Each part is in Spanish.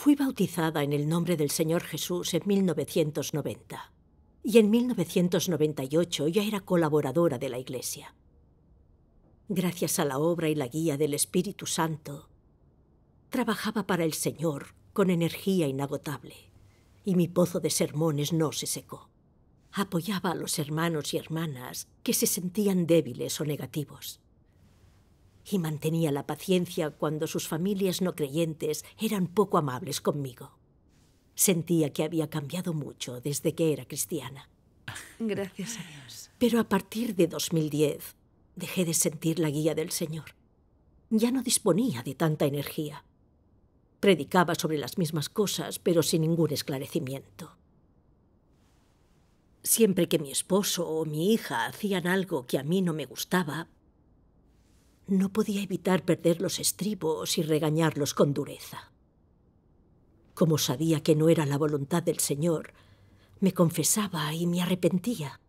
Fui bautizada en el nombre del Señor Jesús en 1990. Y en 1998 ya era colaboradora de la Iglesia. Gracias a la obra y la guía del Espíritu Santo, trabajaba para el Señor con energía inagotable, y mi pozo de sermones no se secó. Apoyaba a los hermanos y hermanas que se sentían débiles o negativos. Y mantenía la paciencia cuando sus familias no creyentes eran poco amables conmigo. Sentía que había cambiado mucho desde que era cristiana. Gracias a Dios. Pero a partir de 2010 dejé de sentir la guía del Señor. Ya no disponía de tanta energía. Predicaba sobre las mismas cosas, pero sin ningún esclarecimiento. Siempre que mi esposo o mi hija hacían algo que a mí no me gustaba, no podía evitar perder los estribos y regañarlos con dureza. Como sabía que no era la voluntad del Señor, me confesaba y me arrepentía.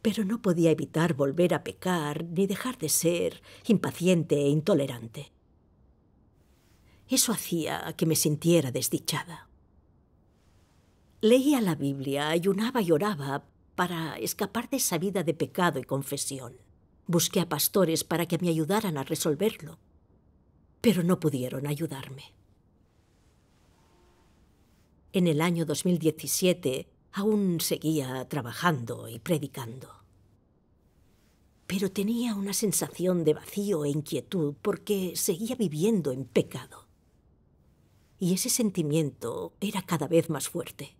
Pero no podía evitar volver a pecar ni dejar de ser impaciente e intolerante. Eso hacía que me sintiera desdichada. Leía la Biblia, ayunaba y oraba para escapar de esa vida de pecado y confesión. Busqué a pastores para que me ayudaran a resolverlo, pero no pudieron ayudarme. En el año 2017 aún seguía trabajando y predicando. Pero tenía una sensación de vacío e inquietud porque seguía viviendo en pecado. Y ese sentimiento era cada vez más fuerte.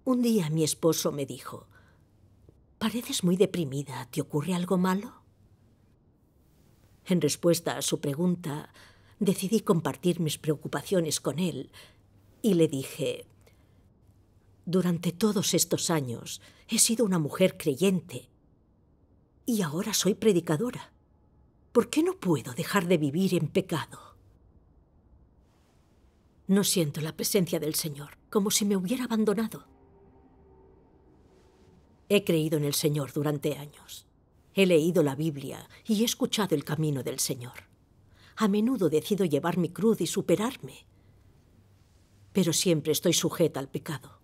Un día mi esposo me dijo: «Pareces muy deprimida. ¿Te ocurre algo malo?». En respuesta a su pregunta, decidí compartir mis preocupaciones con él y le dije: «Durante todos estos años he sido una mujer creyente y ahora soy predicadora. ¿Por qué no puedo dejar de vivir en pecado? No siento la presencia del Señor, como si me hubiera abandonado». He creído en el Señor durante años. He leído la Biblia y he escuchado el camino del Señor. A menudo decido llevar mi cruz y superarme, pero siempre estoy sujeta al pecado.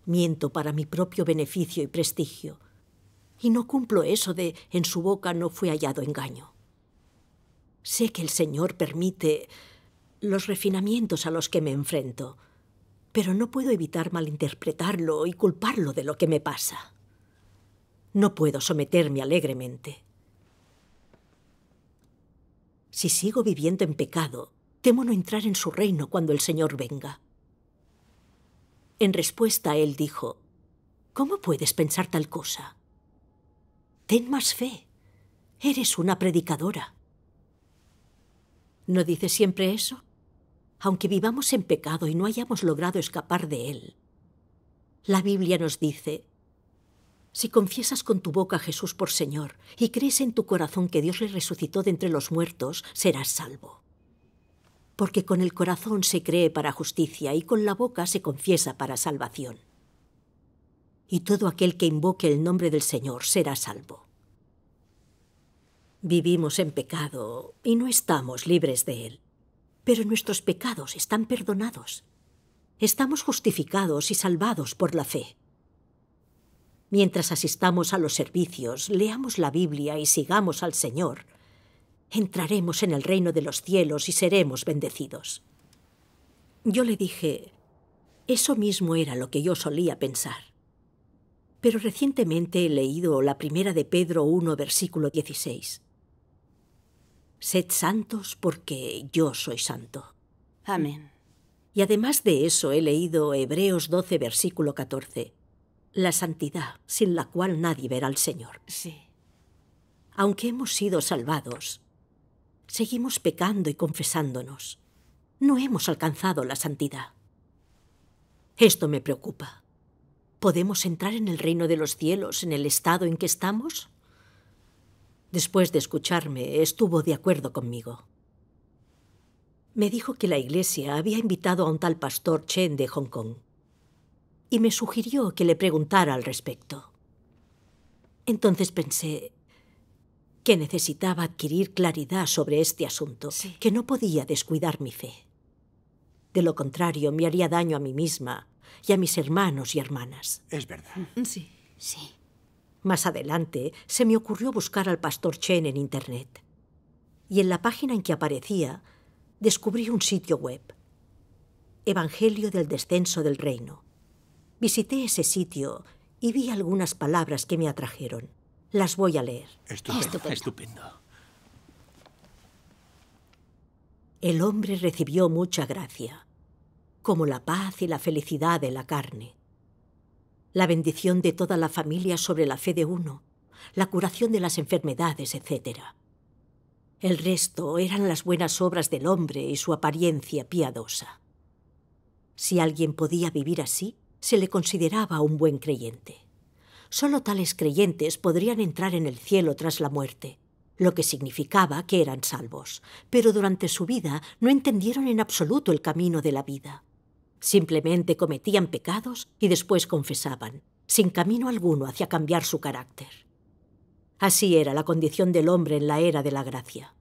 Miento para mi propio beneficio y prestigio, y no cumplo eso de «en su boca no fue hallado engaño». Sé que el Señor permite los refinamientos a los que me enfrento, pero no puedo evitar malinterpretarlo y culparlo de lo que me pasa. No puedo someterme alegremente. Si sigo viviendo en pecado, temo no entrar en su reino cuando el Señor venga. En respuesta, él dijo: «¿Cómo puedes pensar tal cosa? Ten más fe. Eres una predicadora». ¿No dice siempre eso? Aunque vivamos en pecado y no hayamos logrado escapar de él, la Biblia nos dice: si confiesas con tu boca a Jesús por Señor y crees en tu corazón que Dios le resucitó de entre los muertos, serás salvo. Porque con el corazón se cree para justicia y con la boca se confiesa para salvación. Y todo aquel que invoque el nombre del Señor será salvo. Vivimos en pecado y no estamos libres de él. Pero nuestros pecados están perdonados. Estamos justificados y salvados por la fe. Mientras asistamos a los servicios, leamos la Biblia y sigamos al Señor, entraremos en el reino de los cielos y seremos bendecidos. Yo le dije, eso mismo era lo que yo solía pensar. Pero recientemente he leído la primera de Pedro 1, versículo 16. Sed santos porque yo soy santo. Amén. Y además de eso he leído Hebreos 12, versículo 14. La santidad, sin la cual nadie verá al Señor. Sí. Aunque hemos sido salvados, seguimos pecando y confesándonos. No hemos alcanzado la santidad. Esto me preocupa. ¿Podemos entrar en el reino de los cielos en el estado en que estamos? Después de escucharme, estuvo de acuerdo conmigo. Me dijo que la iglesia había invitado a un tal pastor Chen de Hong Kong y me sugirió que le preguntara al respecto. Entonces pensé, que necesitaba adquirir claridad sobre este asunto, Sí. que no podía descuidar mi fe. De lo contrario, me haría daño a mí misma y a mis hermanos y hermanas. Es verdad. Sí. Sí. Más adelante, se me ocurrió buscar al pastor Chen en Internet. Y en la página en que aparecía, descubrí un sitio web. Evangelio del Descenso del Reino. Visité ese sitio y vi algunas palabras que me atrajeron. Las voy a leer. Estupendo. Estupendo. El hombre recibió mucha gracia, como la paz y la felicidad de la carne, la bendición de toda la familia sobre la fe de uno, la curación de las enfermedades, etc. El resto eran las buenas obras del hombre y su apariencia piadosa. Si alguien podía vivir así, se le consideraba un buen creyente. Solo tales creyentes podrían entrar en el cielo tras la muerte, lo que significaba que eran salvos, pero durante su vida no entendieron en absoluto el camino de la vida. Simplemente cometían pecados y después confesaban, sin camino alguno hacia cambiar su carácter. Así era la condición del hombre en la era de la gracia.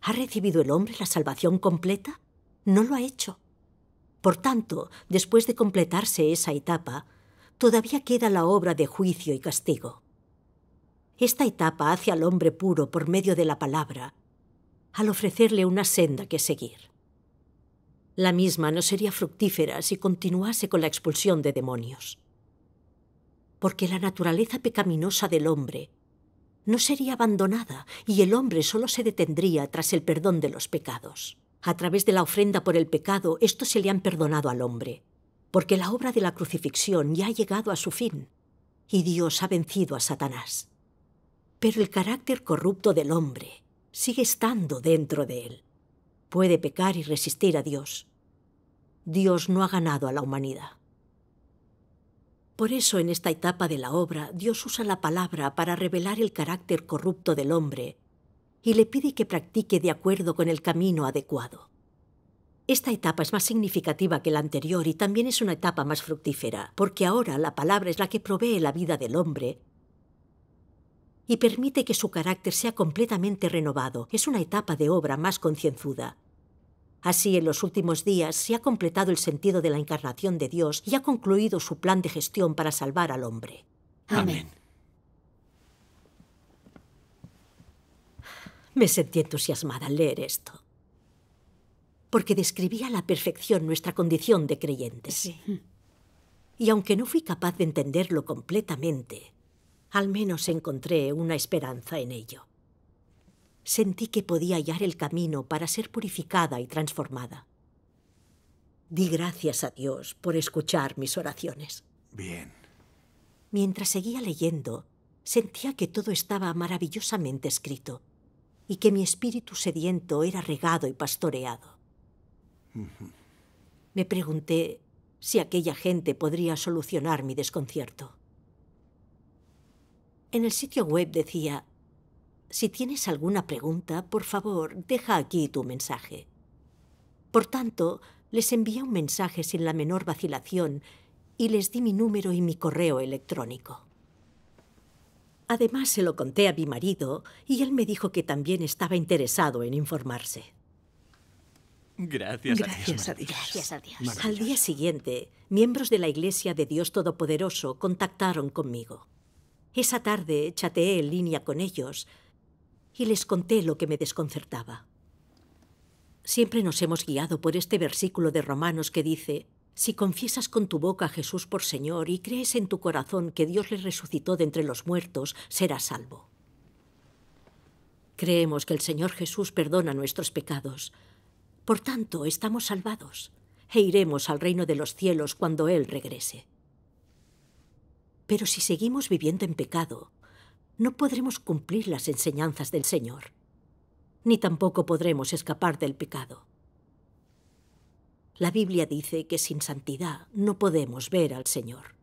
¿Ha recibido el hombre la salvación completa? No lo ha hecho. Por tanto, después de completarse esa etapa, todavía queda la obra de juicio y castigo. Esta etapa hace al hombre puro por medio de la palabra, al ofrecerle una senda que seguir. La misma no sería fructífera si continuase con la expulsión de demonios. Porque la naturaleza pecaminosa del hombre no sería abandonada y el hombre solo se detendría tras el perdón de los pecados. A través de la ofrenda por el pecado, estos se le han perdonado al hombre, porque la obra de la crucifixión ya ha llegado a su fin y Dios ha vencido a Satanás. Pero el carácter corrupto del hombre sigue estando dentro de él. Puede pecar y resistir a Dios. Dios no ha ganado a la humanidad. Por eso, en esta etapa de la obra, Dios usa la palabra para revelar el carácter corrupto del hombre y le pide que practique de acuerdo con el camino adecuado. Esta etapa es más significativa que la anterior y también es una etapa más fructífera, porque ahora la palabra es la que provee la vida del hombre y permite que su carácter sea completamente renovado. Es una etapa de obra más concienzuda. Así, en los últimos días se ha completado el sentido de la encarnación de Dios y ha concluido su plan de gestión para salvar al hombre. Amén. Me sentí entusiasmada al leer esto, porque describía a la perfección nuestra condición de creyentes. Sí. Y aunque no fui capaz de entenderlo completamente, al menos encontré una esperanza en ello. Sentí que podía hallar el camino para ser purificada y transformada. Di gracias a Dios por escuchar mis oraciones. Bien. Mientras seguía leyendo, sentía que todo estaba maravillosamente escrito y que mi espíritu sediento era regado y pastoreado. Me pregunté si aquella gente podría solucionar mi desconcierto. En el sitio web decía: si tienes alguna pregunta, por favor, deja aquí tu mensaje. Por tanto, les envié un mensaje sin la menor vacilación y les di mi número y mi correo electrónico. Además, se lo conté a mi marido y él me dijo que también estaba interesado en informarse. Gracias a Dios. Gracias a Dios. Gracias a Dios. Al día siguiente, miembros de la Iglesia de Dios Todopoderoso contactaron conmigo. Esa tarde chateé en línea con ellos y les conté lo que me desconcertaba. Siempre nos hemos guiado por este versículo de Romanos que dice: si confiesas con tu boca a Jesús por Señor y crees en tu corazón que Dios le resucitó de entre los muertos, serás salvo. Creemos que el Señor Jesús perdona nuestros pecados. Por tanto, estamos salvados e iremos al reino de los cielos cuando Él regrese. Pero si seguimos viviendo en pecado, no podremos cumplir las enseñanzas del Señor, ni tampoco podremos escapar del pecado. La Biblia dice que sin santidad no podemos ver al Señor.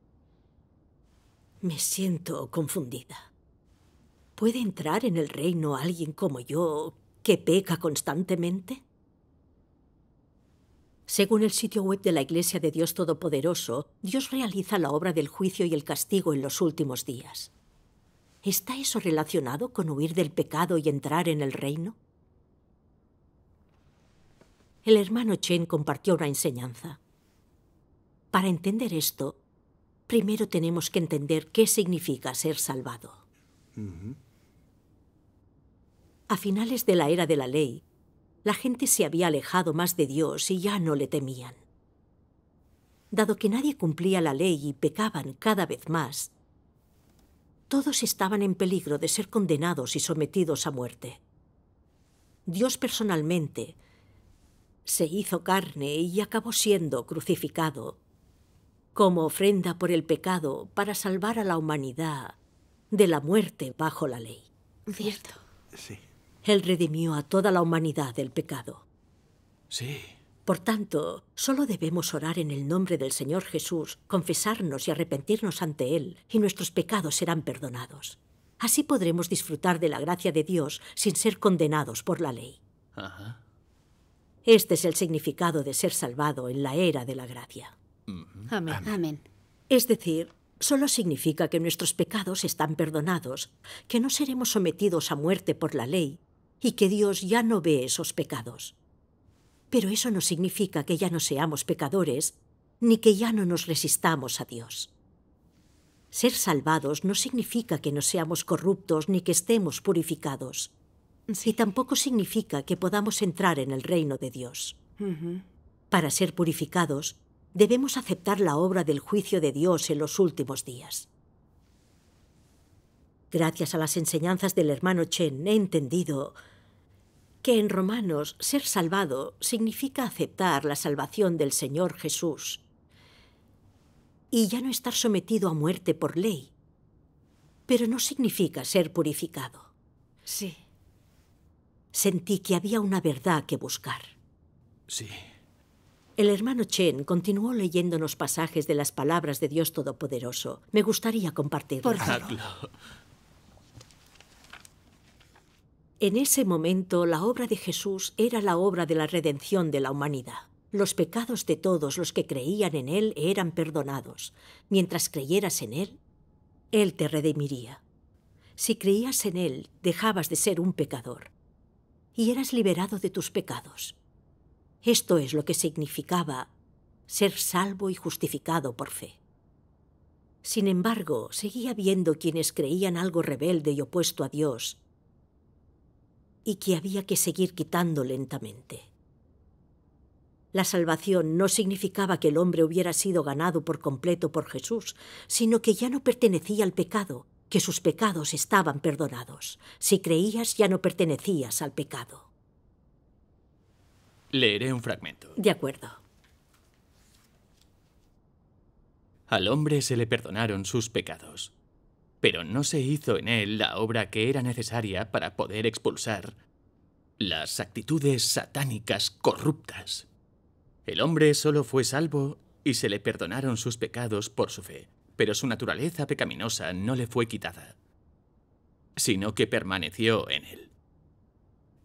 Me siento confundida. ¿Puede entrar en el reino alguien como yo que peca constantemente? Según el sitio web de la Iglesia de Dios Todopoderoso, Dios realiza la obra del juicio y el castigo en los últimos días. ¿Está eso relacionado con huir del pecado y entrar en el reino? El hermano Chen compartió una enseñanza. Para entender esto, primero tenemos que entender qué significa ser salvado. A finales de la era de la ley, la gente se había alejado más de Dios y ya no le temían. Dado que nadie cumplía la ley y pecaban cada vez más, todos estaban en peligro de ser condenados y sometidos a muerte. Dios personalmente se hizo carne y acabó siendo crucificado como ofrenda por el pecado para salvar a la humanidad de la muerte bajo la ley. Cierto. Sí. Él redimió a toda la humanidad del pecado. Sí. Por tanto, solo debemos orar en el nombre del Señor Jesús, confesarnos y arrepentirnos ante Él, y nuestros pecados serán perdonados. Así podremos disfrutar de la gracia de Dios sin ser condenados por la ley. Ajá. Este es el significado de ser salvado en la era de la gracia. Amén. Amén. Es decir, solo significa que nuestros pecados están perdonados, que no seremos sometidos a muerte por la ley y que Dios ya no ve esos pecados. Pero eso no significa que ya no seamos pecadores ni que ya no nos resistamos a Dios. Ser salvados no significa que no seamos corruptos ni que estemos purificados. Y tampoco significa que podamos entrar en el reino de Dios. Para ser purificados, debemos aceptar la obra del juicio de Dios en los últimos días. Gracias a las enseñanzas del hermano Chen, he entendido que en Romanos ser salvado significa aceptar la salvación del Señor Jesús y ya no estar sometido a muerte por ley, pero no significa ser purificado. Sí. Sentí que había una verdad que buscar. Sí. El hermano Chen continuó leyéndonos pasajes de las palabras de Dios Todopoderoso. Me gustaría compartirlo. Por favor. En ese momento, la obra de Jesús era la obra de la redención de la humanidad. Los pecados de todos los que creían en Él eran perdonados. Mientras creyeras en Él te redimiría. Si creías en Él, dejabas de ser un pecador y eras liberado de tus pecados. Esto es lo que significaba ser salvo y justificado por fe. Sin embargo, seguía habiendo quienes creían algo rebelde y opuesto a Dios y que había que seguir quitando lentamente. La salvación no significaba que el hombre hubiera sido ganado por completo por Jesús, sino que ya no pertenecía al pecado, que sus pecados estaban perdonados. Si creías, ya no pertenecías al pecado. Leeré un fragmento. De acuerdo. Al hombre se le perdonaron sus pecados, pero no se hizo en él la obra que era necesaria para poder expulsar las actitudes satánicas corruptas. El hombre solo fue salvo y se le perdonaron sus pecados por su fe, pero su naturaleza pecaminosa no le fue quitada, sino que permaneció en él.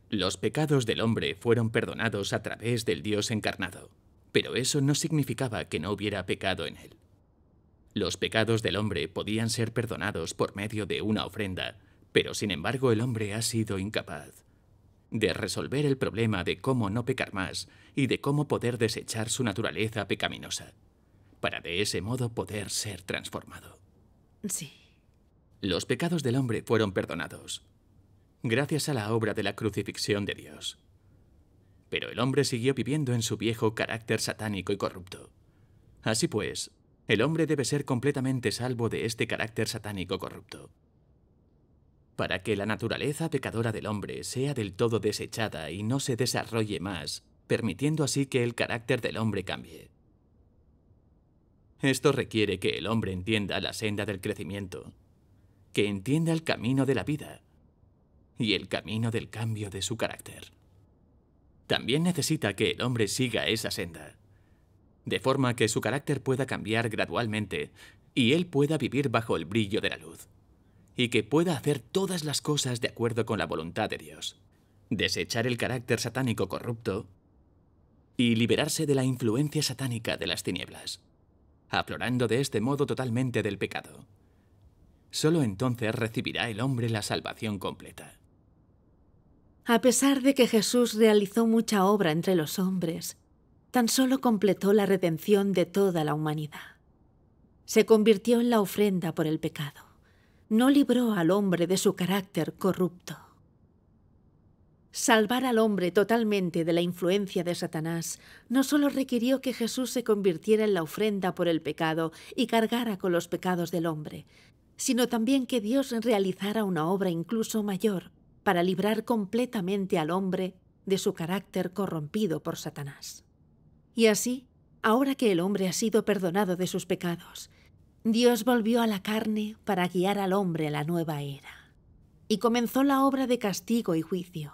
Los pecados del hombre fueron perdonados a través del Dios encarnado, pero eso no significaba que no hubiera pecado en él. Los pecados del hombre podían ser perdonados por medio de una ofrenda, pero sin embargo el hombre ha sido incapaz de resolver el problema de cómo no pecar más y de cómo poder desechar su naturaleza pecaminosa, para de ese modo poder ser transformado. Sí. Los pecados del hombre fueron perdonados, gracias a la obra de la crucifixión de Dios. Pero el hombre siguió viviendo en su viejo carácter satánico y corrupto. Así pues, el hombre debe ser completamente salvo de este carácter satánico corrupto. Para que la naturaleza pecadora del hombre sea del todo desechada y no se desarrolle más, permitiendo así que el carácter del hombre cambie. Esto requiere que el hombre entienda la senda del crecimiento, que entienda el camino de la vida y el camino del cambio de su carácter. También necesita que el hombre siga esa senda, de forma que su carácter pueda cambiar gradualmente y él pueda vivir bajo el brillo de la luz, y que pueda hacer todas las cosas de acuerdo con la voluntad de Dios, desechar el carácter satánico corrupto y liberarse de la influencia satánica de las tinieblas, aflorando de este modo totalmente del pecado. Solo entonces recibirá el hombre la salvación completa. A pesar de que Jesús realizó mucha obra entre los hombres, tan solo completó la redención de toda la humanidad. Se convirtió en la ofrenda por el pecado. No libró al hombre de su carácter corrupto. Salvar al hombre totalmente de la influencia de Satanás no solo requirió que Jesús se convirtiera en la ofrenda por el pecado y cargara con los pecados del hombre, sino también que Dios realizara una obra incluso mayor para librar completamente al hombre de su carácter corrompido por Satanás. Y así, ahora que el hombre ha sido perdonado de sus pecados, Dios volvió a la carne para guiar al hombre a la nueva era. Y comenzó la obra de castigo y juicio.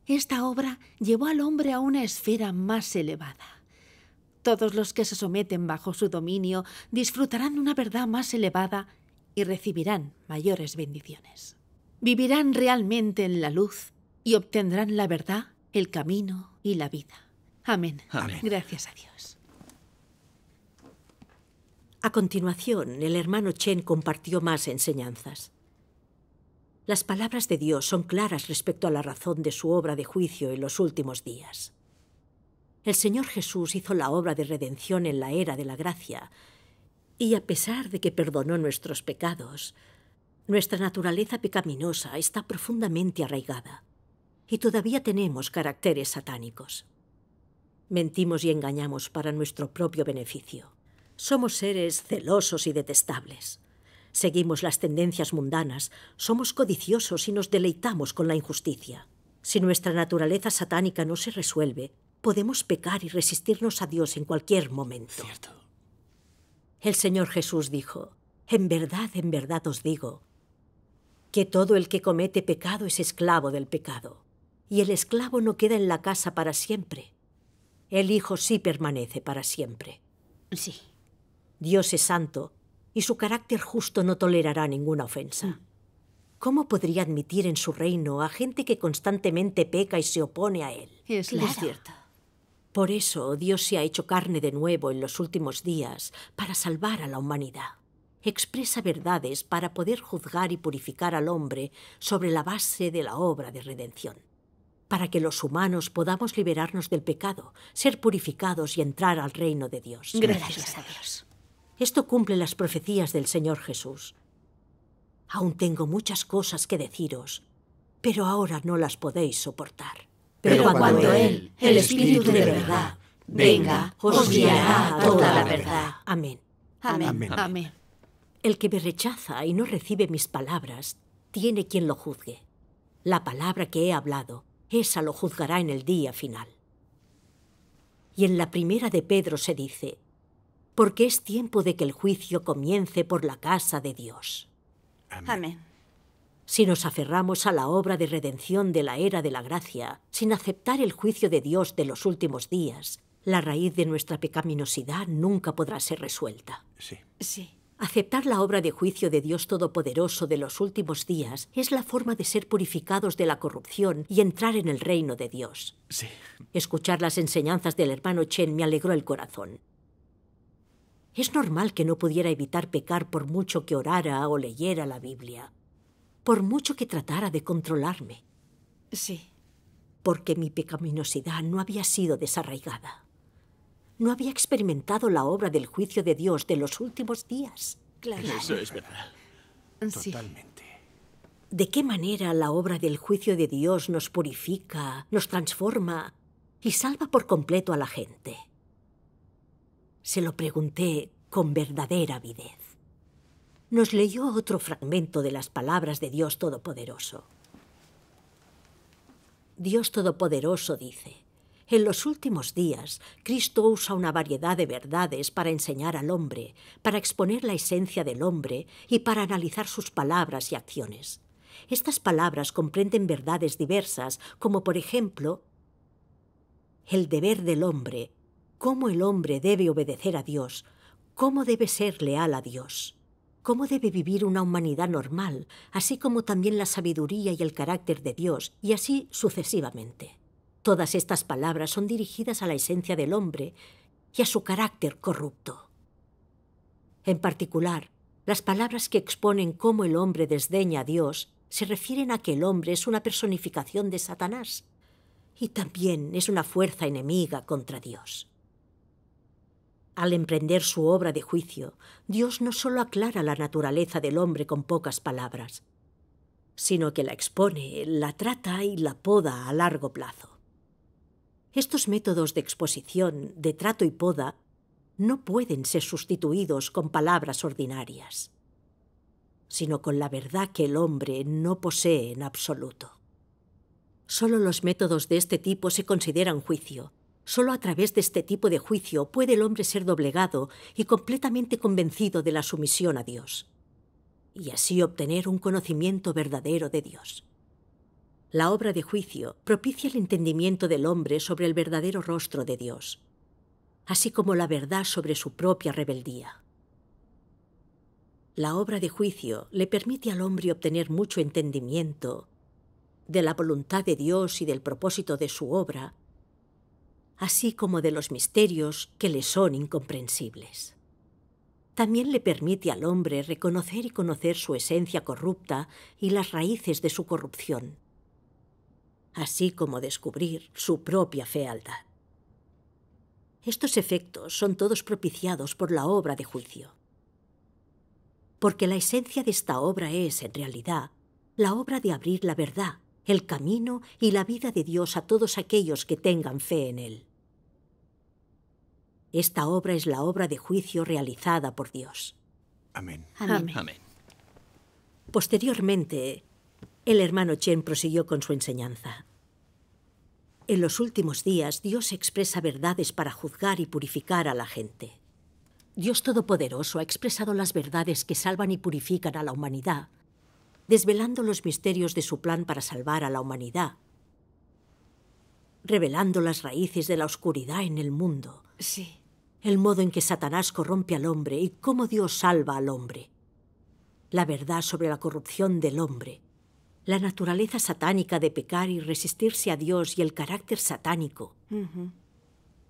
Esta obra llevó al hombre a una esfera más elevada. Todos los que se someten bajo su dominio disfrutarán de una verdad más elevada y recibirán mayores bendiciones. Vivirán realmente en la luz y obtendrán la verdad, el camino y la vida. Amén. Amén. Gracias a Dios. A continuación, el hermano Chen compartió más enseñanzas. Las palabras de Dios son claras respecto a la razón de su obra de juicio en los últimos días. El Señor Jesús hizo la obra de redención en la era de la gracia, y a pesar de que perdonó nuestros pecados, nuestra naturaleza pecaminosa está profundamente arraigada, y todavía tenemos caracteres satánicos. Mentimos y engañamos para nuestro propio beneficio. Somos seres celosos y detestables. Seguimos las tendencias mundanas, somos codiciosos y nos deleitamos con la injusticia. Si nuestra naturaleza satánica no se resuelve, podemos pecar y resistirnos a Dios en cualquier momento. Cierto. El Señor Jesús dijo: en verdad os digo, que todo el que comete pecado es esclavo del pecado, y el esclavo no queda en la casa para siempre. El Hijo sí permanece para siempre. Sí. Dios es santo, y su carácter justo no tolerará ninguna ofensa. ¿Cómo podría admitir en su reino a gente que constantemente peca y se opone a él? Es cierto. Por eso Dios se ha hecho carne de nuevo en los últimos días para salvar a la humanidad. Expresa verdades para poder juzgar y purificar al hombre sobre la base de la obra de redención, para que los humanos podamos liberarnos del pecado, ser purificados y entrar al reino de Dios. Gracias a Dios. Esto cumple las profecías del Señor Jesús. Aún tengo muchas cosas que deciros, pero ahora no las podéis soportar. Pero cuando Él, el Espíritu de verdad, venga, os guiará a toda la verdad. Amén. Amén. Amén. El que me rechaza y no recibe mis palabras, tiene quien lo juzgue. La palabra que he hablado, esa lo juzgará en el día final. Y en la primera de Pedro se dice: porque es tiempo de que el juicio comience por la casa de Dios. Amén. Si nos aferramos a la obra de redención de la era de la gracia, sin aceptar el juicio de Dios de los últimos días, la raíz de nuestra pecaminosidad nunca podrá ser resuelta. Sí. Aceptar la obra de juicio de Dios Todopoderoso de los últimos días es la forma de ser purificados de la corrupción y entrar en el reino de Dios. Sí. Escuchar las enseñanzas del hermano Chen me alegró el corazón. Es normal que no pudiera evitar pecar por mucho que orara o leyera la Biblia, por mucho que tratara de controlarme, Sí. porque mi pecaminosidad no había sido desarraigada. No había experimentado la obra del juicio de Dios de los últimos días. Claro. Eso es verdad. Sí. Totalmente. ¿De qué manera la obra del juicio de Dios nos purifica, nos transforma y salva por completo a la gente? Se lo pregunté con verdadera avidez. Nos leyó otro fragmento de las palabras de Dios Todopoderoso. Dios Todopoderoso dice: en los últimos días, Cristo usa una variedad de verdades para enseñar al hombre, para exponer la esencia del hombre y para analizar sus palabras y acciones. Estas palabras comprenden verdades diversas, como por ejemplo, el deber del hombre, cómo el hombre debe obedecer a Dios, cómo debe ser leal a Dios, cómo debe vivir una humanidad normal, así como también la sabiduría y el carácter de Dios, y así sucesivamente. Todas estas palabras son dirigidas a la esencia del hombre y a su carácter corrupto. En particular, Las palabras que exponen cómo el hombre desdeña a Dios se refieren a que el hombre es una personificación de Satanás y también es una fuerza enemiga contra Dios. Al emprender su obra de juicio, Dios no solo aclara la naturaleza del hombre con pocas palabras, sino que la expone, la trata y la poda a largo plazo. Estos métodos de exposición, de trato y poda, no pueden ser sustituidos con palabras ordinarias, sino con la verdad que el hombre no posee en absoluto. Solo los métodos de este tipo se consideran juicio. Solo a través de este tipo de juicio puede el hombre ser doblegado y completamente convencido de la sumisión a Dios, y así obtener un conocimiento verdadero de Dios. La obra de juicio propicia el entendimiento del hombre sobre el verdadero rostro de Dios, así como la verdad sobre su propia rebeldía. La obra de juicio le permite al hombre obtener mucho entendimiento de la voluntad de Dios y del propósito de su obra, así como de los misterios que le son incomprensibles. También le permite al hombre reconocer y conocer su esencia corrupta y las raíces de su corrupción, así como descubrir su propia fealdad. Estos efectos son todos propiciados por la obra de juicio, porque la esencia de esta obra es, en realidad, la obra de abrir la verdad, el camino y la vida de Dios a todos aquellos que tengan fe en Él. Esta obra es la obra de juicio realizada por Dios. Amén. Amén. Amén. Posteriormente, el hermano Chen prosiguió con su enseñanza. En los últimos días, Dios expresa verdades para juzgar y purificar a la gente. Dios Todopoderoso ha expresado las verdades que salvan y purifican a la humanidad, desvelando los misterios de su plan para salvar a la humanidad, revelando las raíces de la oscuridad en el mundo, Sí. el modo en que Satanás corrompe al hombre y cómo Dios salva al hombre, la verdad sobre la corrupción del hombre, la naturaleza satánica de pecar y resistirse a Dios y el carácter satánico,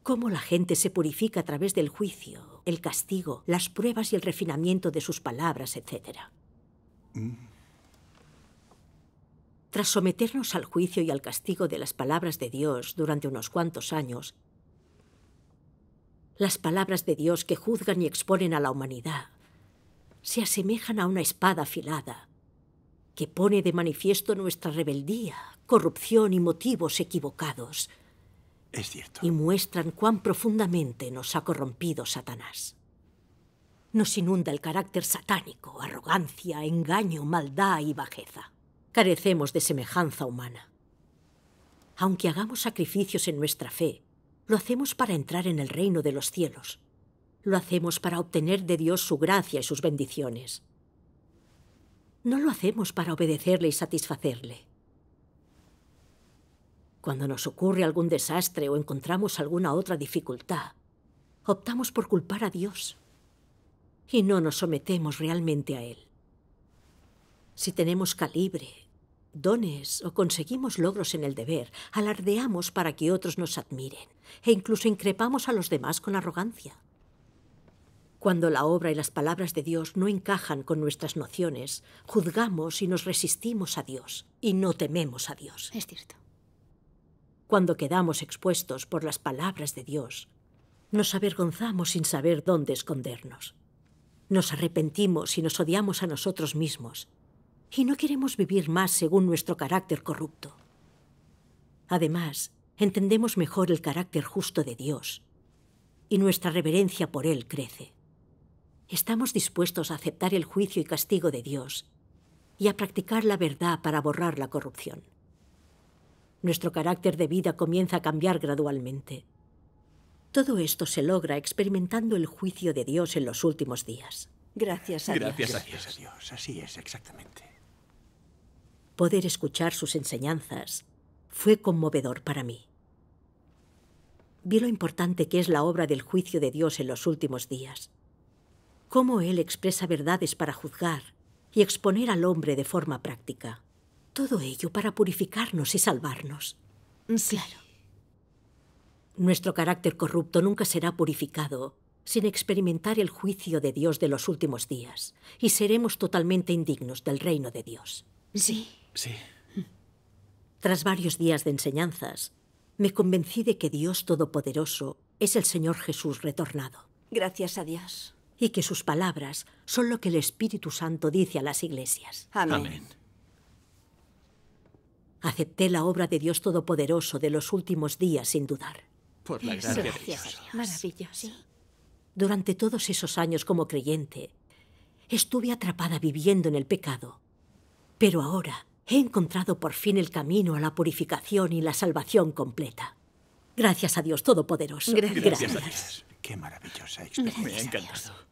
cómo la gente se purifica a través del juicio, el castigo, las pruebas y el refinamiento de sus palabras, etc. Tras someternos al juicio y al castigo de las palabras de Dios durante unos cuantos años, las palabras de Dios que juzgan y exponen a la humanidad se asemejan a una espada afilada que pone de manifiesto nuestra rebeldía, corrupción y motivos equivocados, Es cierto. y muestran cuán profundamente nos ha corrompido Satanás. Nos inunda el carácter satánico, arrogancia, engaño, maldad y bajeza. Carecemos de semejanza humana. Aunque hagamos sacrificios en nuestra fe, lo hacemos para entrar en el reino de los cielos. Lo hacemos para obtener de Dios su gracia y sus bendiciones. No lo hacemos para obedecerle y satisfacerle. Cuando nos ocurre algún desastre o encontramos alguna otra dificultad, optamos por culpar a Dios y no nos sometemos realmente a Él. Si tenemos calibre, dones o conseguimos logros en el deber, alardeamos para que otros nos admiren e incluso increpamos a los demás con arrogancia. Cuando la obra y las palabras de Dios no encajan con nuestras nociones, juzgamos y nos resistimos a Dios y no tememos a Dios. Es cierto. Cuando quedamos expuestos por las palabras de Dios, nos avergonzamos sin saber dónde escondernos. Nos arrepentimos y nos odiamos a nosotros mismos, y no queremos vivir más según nuestro carácter corrupto. Además, entendemos mejor el carácter justo de Dios, y nuestra reverencia por Él crece. Estamos dispuestos a aceptar el juicio y castigo de Dios y a practicar la verdad para borrar la corrupción. Nuestro carácter de vida comienza a cambiar gradualmente. Todo esto se logra experimentando el juicio de Dios en los últimos días. Gracias a Dios. Gracias a Gracias Dios. a Dios. Así es, exactamente. Poder escuchar sus enseñanzas fue conmovedor para mí. Vi lo importante que es la obra del juicio de Dios en los últimos días. Cómo Él expresa verdades para juzgar y exponer al hombre de forma práctica. Todo ello para purificarnos y salvarnos. Sí. Nuestro carácter corrupto nunca será purificado sin experimentar el juicio de Dios de los últimos días, y seremos totalmente indignos del reino de Dios. Sí. Sí. Tras varios días de enseñanzas, me convencí de que Dios Todopoderoso es el Señor Jesús retornado, Gracias a Dios. y que sus palabras son lo que el Espíritu Santo dice a las iglesias. Amén. Amén. Acepté la obra de Dios Todopoderoso de los últimos días sin dudar. Por la gracia de Gracias Dios. a Dios. Maravilloso. Durante todos esos años como creyente, estuve atrapada viviendo en el pecado. Pero ahora he encontrado por fin el camino a la purificación y la salvación completa. Gracias a Dios Todopoderoso. Gracias. Gracias a Dios. Qué maravillosa Me ha experiencia. encantado.